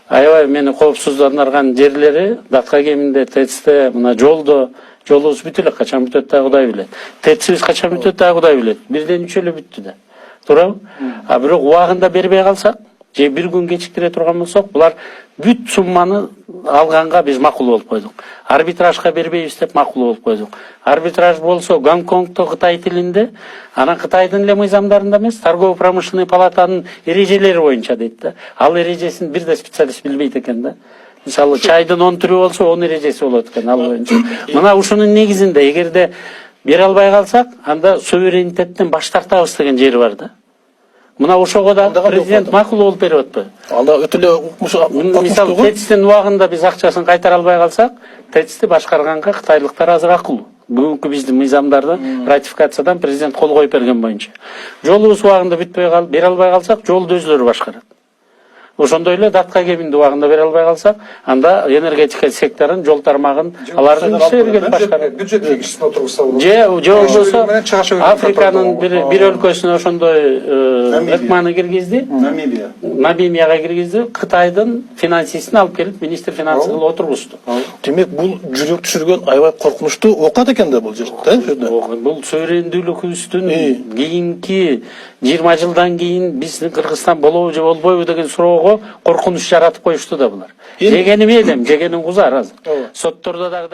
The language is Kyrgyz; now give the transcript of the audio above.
Аябай мени коопсуздандырган жерлери датка кеминде ТЭЦте мына жолубуз бүтө эле, качан бүтөт да Кудай билет. ТЭЦибиз качан бүтөт да Кудай билет. Бирден үч эле бүттү да. Туурабы? А бирок убагында бербей калсак, же бир күн кечиктире турган болсок, булар бүт сумманы алганга биз макул болуп койдук. Арбитражга бербейбиз деп макул болуп койдук. Арбитраж болсо Гонконгто Кытай тилинде, анан Кытайдын эле мыйзамдарында эмес, торгово-промышленный палатанын эрежелери боюнча дейт да. Ал эрежесин бир да специалист билбейт экен да. Мисалы, чайдын 10 түрү болсо, 10 эрежеси болот экен ал боюнча. Мына ушунун негизинде эгерде бере албай калсак, анда суверенитеттен баш тартабыз деген жери бар да. Мына ошого да президент макул болуп берип атпайбы? Анда өтө эле мисалы, ТЭЦтин убагында биз акчасын кайтара албай калсак, ТЭЦти башкарганга кытайлыктар азыр акылуу. Бүгүнкү биздин мыйзамдарды ратификациядан президент кол коюп берген боюнча. Жолубуз убагында бүтпөй калып, бере албай калсак, жолду өзүлөрү башкарат. Ошондой эле датка кеминде убагында бере албай калсак, анда энергетика секторун, жол тармагын алардын иштери башкарат. Бюджет кишисин отургузса болот. Же болбосо Африканын бир өлкөсүнө ошондой ыкманы киргизди. Намибияга киргизди. Кытайдын финансистин алып келип, министр финансы кылып отургузду. Демек бул жүрөк түшүргөн аябай коркунучтуу окат экен да бул жерде. Бул суверендүүлүгүбүздүн кийинки 20 жылдан кийин биздин Кыргызстан болобу же болбойбу деген суроого коркунуч жаратып коюшту да булар. Жегени мейлем, жегенин кузар азыр. Соттордо дагы